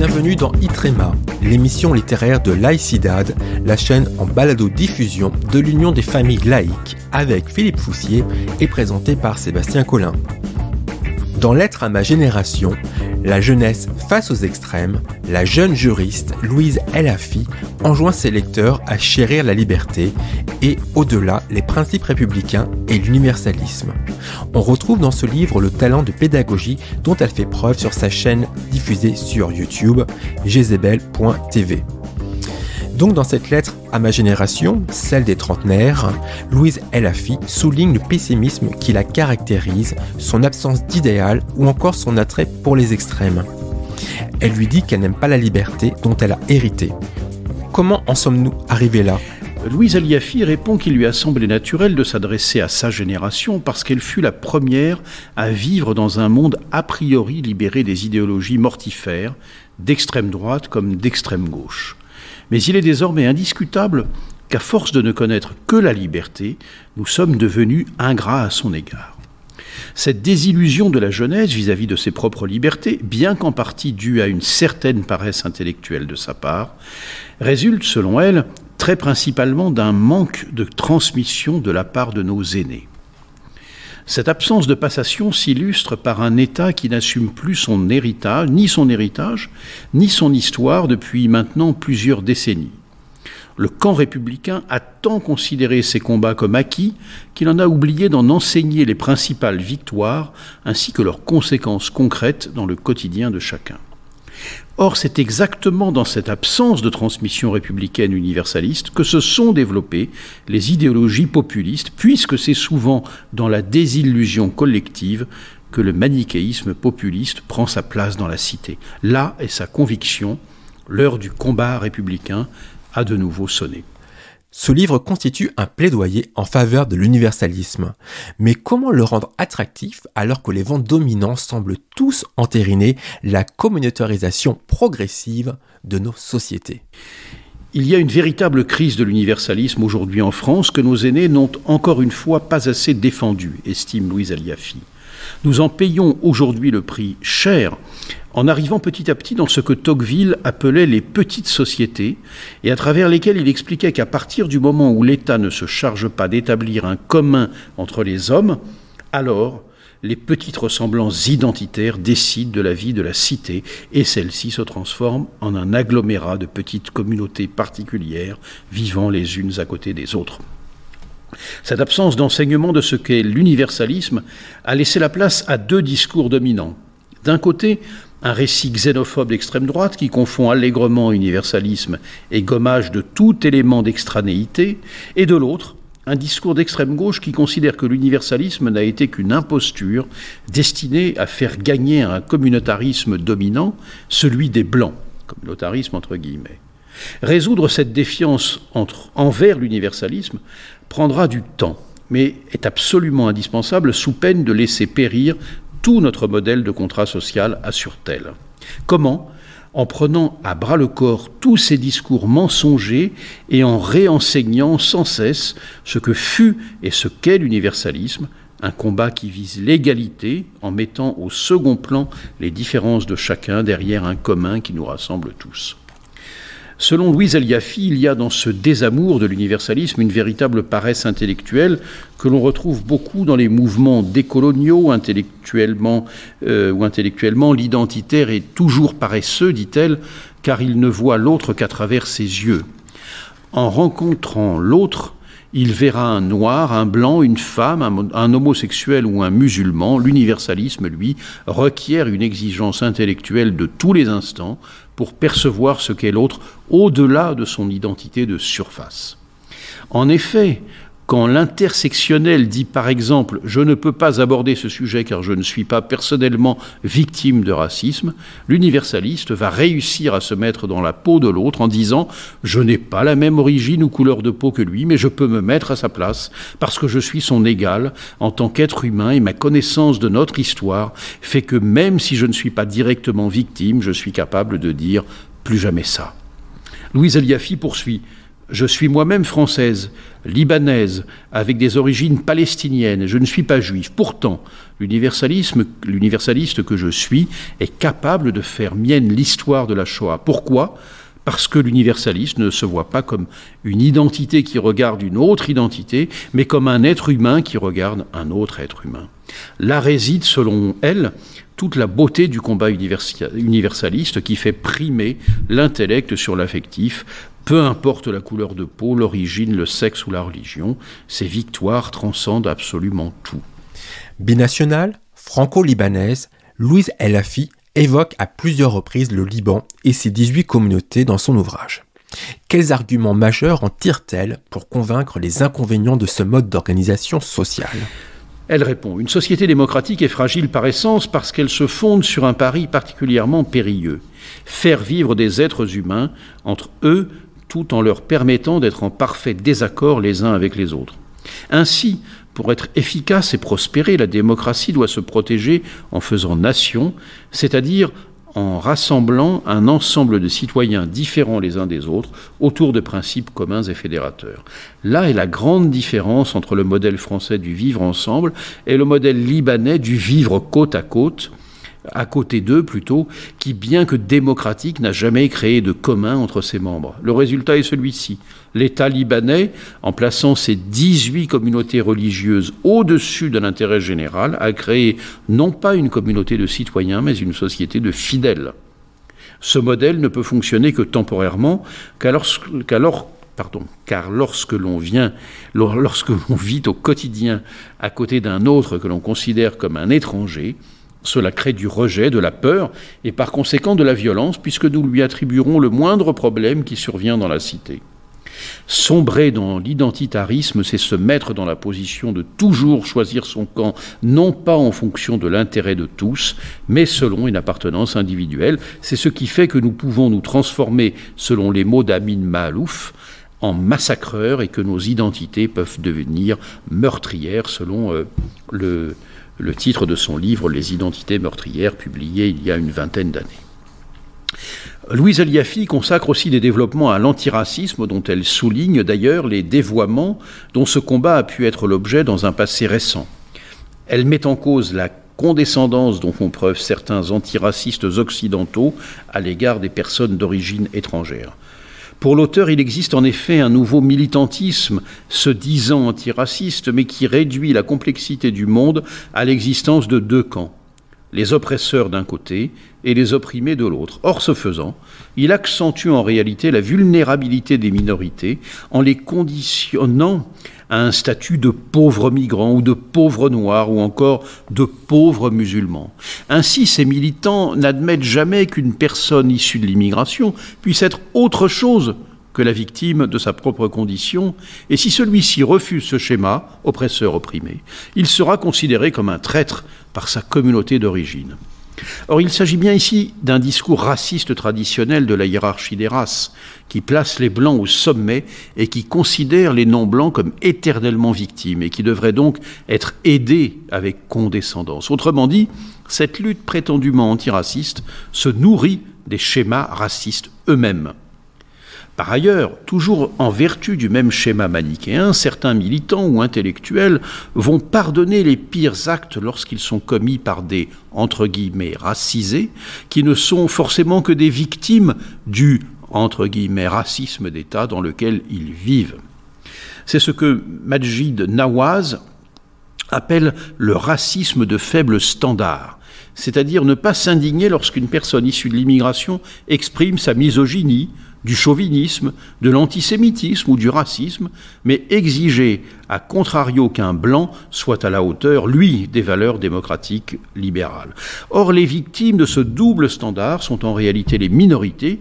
Bienvenue dans Itrema, l'émission littéraire de Laïcidad, la chaîne en balado-diffusion de l'Union des familles laïques, avec Philippe Foussier et présenté par Sébastien Collin. Dans Lettres à ma génération, la jeunesse face aux extrêmes, la jeune juriste Louise El Hafi enjoint ses lecteurs à chérir la liberté et, au-delà, les principes républicains et l'universalisme. On retrouve dans ce livre le talent de pédagogie dont elle fait preuve sur sa chaîne diffusée sur YouTube, jezebel.tv. Donc dans cette lettre à ma génération, celle des trentenaires, Louise El Hafi souligne le pessimisme qui la caractérise, son absence d'idéal ou encore son attrait pour les extrêmes. Elle lui dit qu'elle n'aime pas la liberté dont elle a hérité. Comment en sommes-nous arrivés là ? Louise El Hafi répond qu'il lui a semblé naturel de s'adresser à sa génération parce qu'elle fut la première à vivre dans un monde a priori libéré des idéologies mortifères, d'extrême droite comme d'extrême gauche. Mais il est désormais indiscutable qu'à force de ne connaître que la liberté, nous sommes devenus ingrats à son égard. Cette désillusion de la jeunesse vis-à-vis de ses propres libertés, bien qu'en partie due à une certaine paresse intellectuelle de sa part, résulte, selon elle, très principalement d'un manque de transmission de la part de nos aînés. Cette absence de passation s'illustre par un État qui n'assume plus son héritage, ni son histoire depuis maintenant plusieurs décennies. Le camp républicain a tant considéré ses combats comme acquis qu'il en a oublié d'en enseigner les principales victoires ainsi que leurs conséquences concrètes dans le quotidien de chacun. Or, c'est exactement dans cette absence de transmission républicaine universaliste que se sont développées les idéologies populistes, puisque c'est souvent dans la désillusion collective que le manichéisme populiste prend sa place dans la cité. Là est sa conviction, l'heure du combat républicain a de nouveau sonné. Ce livre constitue un plaidoyer en faveur de l'universalisme. Mais comment le rendre attractif alors que les vents dominants semblent tous entériner la communautarisation progressive de nos sociétés ? Il y a une véritable crise de l'universalisme aujourd'hui en France que nos aînés n'ont encore une fois pas assez défendue, estime Louise El Hafi. Nous en payons aujourd'hui le prix cher en arrivant petit à petit dans ce que Tocqueville appelait les petites sociétés et à travers lesquelles il expliquait qu'à partir du moment où l'État ne se charge pas d'établir un commun entre les hommes, alors les petites ressemblances identitaires décident de la vie de la cité et celle-ci se transforme en un agglomérat de petites communautés particulières vivant les unes à côté des autres. Cette absence d'enseignement de ce qu'est l'universalisme a laissé la place à deux discours dominants. D'un côté, un récit xénophobe d'extrême droite qui confond allègrement universalisme et gommage de tout élément d'extranéité, et de l'autre, un discours d'extrême gauche qui considère que l'universalisme n'a été qu'une imposture destinée à faire gagner un communautarisme dominant, celui des Blancs, communautarisme entre guillemets. Résoudre cette défiance envers l'universalisme prendra du temps, mais est absolument indispensable sous peine de laisser périr tout notre modèle de contrat social, assure-t-elle. Comment ? En prenant à bras-le-corps tous ces discours mensongers et en réenseignant sans cesse ce que fut et ce qu'est l'universalisme, un combat qui vise l'égalité en mettant au second plan les différences de chacun derrière un commun qui nous rassemble tous. Selon Louise El Hafi, il y a dans ce désamour de l'universalisme une véritable paresse intellectuelle que l'on retrouve beaucoup dans les mouvements décoloniaux. Intellectuellement, l'identitaire est toujours paresseux, dit-elle, car il ne voit l'autre qu'à travers ses yeux. En rencontrant l'autre, il verra un noir, un blanc, une femme, un homosexuel ou un musulman. L'universalisme, lui, requiert une exigence intellectuelle de tous les instants pour percevoir ce qu'est l'autre au-delà de son identité de surface. En effet, quand l'intersectionnel dit par exemple « je ne peux pas aborder ce sujet car je ne suis pas personnellement victime de racisme », l'universaliste va réussir à se mettre dans la peau de l'autre en disant « je n'ai pas la même origine ou couleur de peau que lui, mais je peux me mettre à sa place parce que je suis son égal en tant qu'être humain et ma connaissance de notre histoire fait que même si je ne suis pas directement victime, je suis capable de dire « plus jamais ça ». Louise El Hafi poursuit. Je suis moi-même française, libanaise, avec des origines palestiniennes. Je ne suis pas juif. Pourtant, l'universaliste que je suis est capable de faire mienne l'histoire de la Shoah. Pourquoi ? Parce que l'universaliste ne se voit pas comme une identité qui regarde une autre identité, mais comme un être humain qui regarde un autre être humain. Là réside, selon elle, toute la beauté du combat universaliste qui fait primer l'intellect sur l'affectif, peu importe la couleur de peau, l'origine, le sexe ou la religion. Ces victoires transcendent absolument tout. Binationale, franco-libanaise, Louise El Hafi évoque à plusieurs reprises le Liban et ses 18 communautés dans son ouvrage. Quels arguments majeurs en tire-t-elle pour convaincre les inconvénients de ce mode d'organisation sociale ? Elle répond : une société démocratique est fragile par essence parce qu'elle se fonde sur un pari particulièrement périlleux. Faire vivre des êtres humains entre eux tout en leur permettant d'être en parfait désaccord les uns avec les autres. Ainsi, pour être efficace et prospérer, la démocratie doit se protéger en faisant nation, c'est-à-dire en rassemblant un ensemble de citoyens différents les uns des autres autour de principes communs et fédérateurs. Là est la grande différence entre le modèle français du vivre ensemble et le modèle libanais du vivre côte à côté d'eux plutôt, qui, bien que démocratique, n'a jamais créé de commun entre ses membres. Le résultat est celui-ci. L'État libanais, en plaçant ses 18 communautés religieuses au-dessus de l'intérêt général, a créé non pas une communauté de citoyens, mais une société de fidèles. Ce modèle ne peut fonctionner que temporairement, car lorsque l'on vit au quotidien à côté d'un autre que l'on considère comme un étranger, cela crée du rejet, de la peur et par conséquent de la violence, puisque nous lui attribuerons le moindre problème qui survient dans la cité. Sombrer dans l'identitarisme, c'est se mettre dans la position de toujours choisir son camp, non pas en fonction de l'intérêt de tous, mais selon une appartenance individuelle. C'est ce qui fait que nous pouvons nous transformer, selon les mots d'Amin Maalouf, en massacreurs et que nos identités peuvent devenir meurtrières, selon le titre de son livre « Les identités meurtrières », publié il y a une vingtaine d'années. Louise El Hafi consacre aussi des développements à l'antiracisme, dont elle souligne d'ailleurs les dévoiements dont ce combat a pu être l'objet dans un passé récent. Elle met en cause la condescendance dont font preuve certains antiracistes occidentaux à l'égard des personnes d'origine étrangère. Pour l'auteur, il existe en effet un nouveau militantisme se disant antiraciste, mais qui réduit la complexité du monde à l'existence de deux camps, les oppresseurs d'un côté et les opprimés de l'autre. Or, ce faisant, il accentue en réalité la vulnérabilité des minorités en les conditionnant à un statut de pauvres migrants ou de pauvres noirs ou encore de pauvres musulmans. Ainsi, ces militants n'admettent jamais qu'une personne issue de l'immigration puisse être autre chose que la victime de sa propre condition, et si celui-ci refuse ce schéma, oppresseur-opprimé, il sera considéré comme un traître par sa communauté d'origine. Or, il s'agit bien ici d'un discours raciste traditionnel de la hiérarchie des races, qui place les Blancs au sommet et qui considère les non-Blancs comme éternellement victimes et qui devraient donc être aidés avec condescendance. Autrement dit, cette lutte prétendument antiraciste se nourrit des schémas racistes eux-mêmes. Par ailleurs, toujours en vertu du même schéma manichéen, certains militants ou intellectuels vont pardonner les pires actes lorsqu'ils sont commis par des, entre guillemets, racisés, qui ne sont forcément que des victimes du, entre guillemets, racisme d'État dans lequel ils vivent. C'est ce que Majid Nawaz appelle le racisme de faible standard, c'est-à-dire ne pas s'indigner lorsqu'une personne issue de l'immigration exprime sa misogynie, du chauvinisme, de l'antisémitisme ou du racisme, mais exiger, à contrario qu'un blanc soit à la hauteur, lui, des valeurs démocratiques libérales. Or, les victimes de ce double standard sont en réalité les minorités,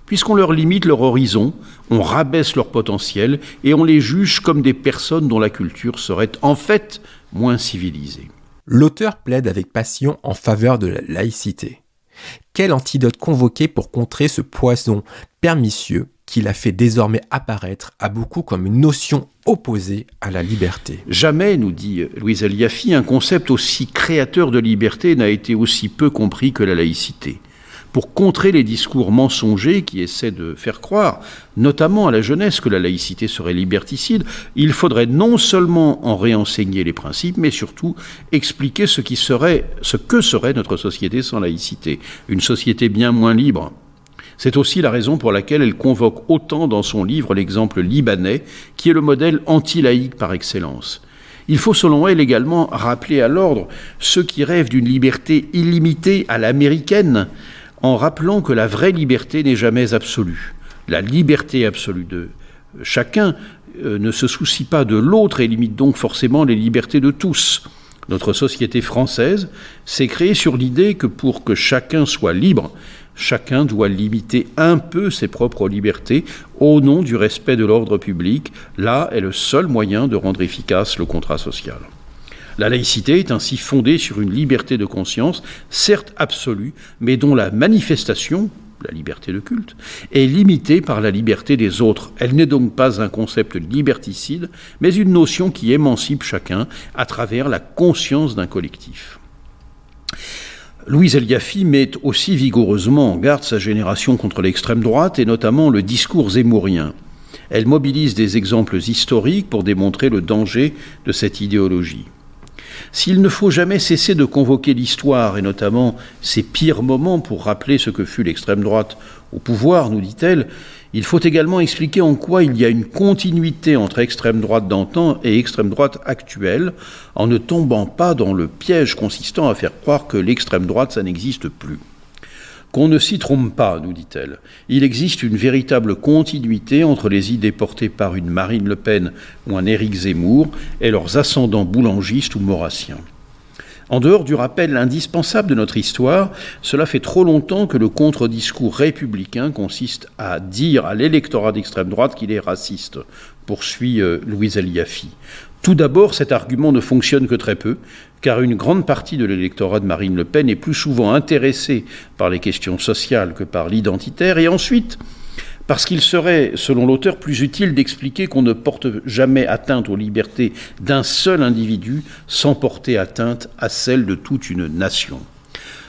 puisqu'on leur limite leur horizon, on rabaisse leur potentiel et on les juge comme des personnes dont la culture serait en fait moins civilisée. L'auteur plaide avec passion en faveur de la laïcité. Quel antidote convoquer pour contrer ce poison pernicieux qui l'a fait désormais apparaître à beaucoup comme une notion opposée à la liberté ? Jamais, nous dit Louise El Hafi, un concept aussi créateur de liberté n'a été aussi peu compris que la laïcité. Pour contrer les discours mensongers qui essaient de faire croire, notamment à la jeunesse, que la laïcité serait liberticide, il faudrait non seulement en réenseigner les principes, mais surtout expliquer ce que serait notre société sans laïcité, une société bien moins libre. C'est aussi la raison pour laquelle elle convoque autant dans son livre l'exemple libanais, qui est le modèle anti-laïque par excellence. Il faut selon elle également rappeler à l'ordre ceux qui rêvent d'une liberté illimitée à l'américaine, en rappelant que la vraie liberté n'est jamais absolue. La liberté absolue de chacun ne se soucie pas de l'autre et limite donc forcément les libertés de tous. Notre société française s'est créée sur l'idée que pour que chacun soit libre, chacun doit limiter un peu ses propres libertés au nom du respect de l'ordre public. Là est le seul moyen de rendre efficace le contrat social. La laïcité est ainsi fondée sur une liberté de conscience, certes absolue, mais dont la manifestation, la liberté de culte, est limitée par la liberté des autres. Elle n'est donc pas un concept liberticide, mais une notion qui émancipe chacun à travers la conscience d'un collectif. Louise Eliafi met aussi vigoureusement en garde sa génération contre l'extrême droite et notamment le discours zémourien. Elle mobilise des exemples historiques pour démontrer le danger de cette idéologie. S'il ne faut jamais cesser de convoquer l'histoire, et notamment ses pires moments, pour rappeler ce que fut l'extrême droite au pouvoir, nous dit-elle, il faut également expliquer en quoi il y a une continuité entre extrême droite d'antan et extrême droite actuelle, en ne tombant pas dans le piège consistant à faire croire que l'extrême droite, ça n'existe plus. Qu'on ne s'y trompe pas, nous dit-elle. Il existe une véritable continuité entre les idées portées par une Marine Le Pen ou un Éric Zemmour et leurs ascendants boulangistes ou maurassiens. En dehors du rappel indispensable de notre histoire, cela fait trop longtemps que le contre-discours républicain consiste à dire à l'électorat d'extrême droite qu'il est raciste, poursuit Louise Eliafi. Tout d'abord, cet argument ne fonctionne que très peu, car une grande partie de l'électorat de Marine Le Pen est plus souvent intéressée par les questions sociales que par l'identitaire, et ensuite, parce qu'il serait, selon l'auteur, plus utile d'expliquer qu'on ne porte jamais atteinte aux libertés d'un seul individu sans porter atteinte à celles de toute une nation.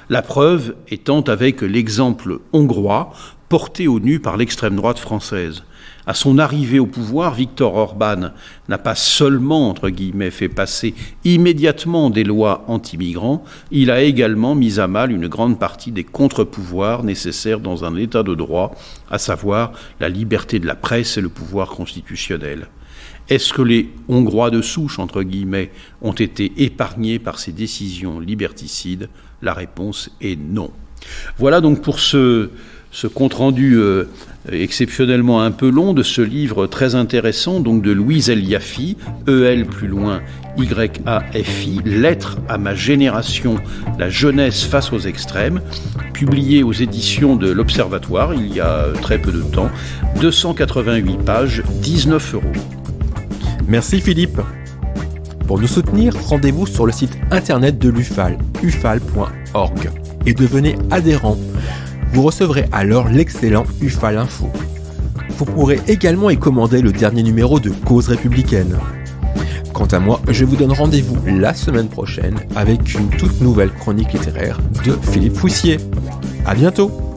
La preuve étant avec l'exemple hongrois porté au nu par l'extrême droite française. À son arrivée au pouvoir, Viktor Orban n'a pas seulement, entre guillemets, fait passer immédiatement des lois anti-migrants, il a également mis à mal une grande partie des contre-pouvoirs nécessaires dans un état de droit, à savoir la liberté de la presse et le pouvoir constitutionnel. Est-ce que les Hongrois de souche, entre guillemets, ont été épargnés par ces décisions liberticides? La réponse est non. Voilà donc pour ce compte-rendu exceptionnellement un peu long de ce livre très intéressant, donc de Louise Eliafi, E-L plus loin, Y-A-F-I, Lettres à ma génération, la jeunesse face aux extrêmes, publié aux éditions de l'Observatoire il y a très peu de temps, 288 pages, 19 €. Merci Philippe. Pour nous soutenir, rendez-vous sur le site internet de l'UFAL, ufal.org, et devenez adhérent. Vous recevrez alors l'excellent UFAL Info. Vous pourrez également y commander le dernier numéro de Cause républicaine. Quant à moi, je vous donne rendez-vous la semaine prochaine avec une toute nouvelle chronique littéraire de Philippe Foussier. À bientôt!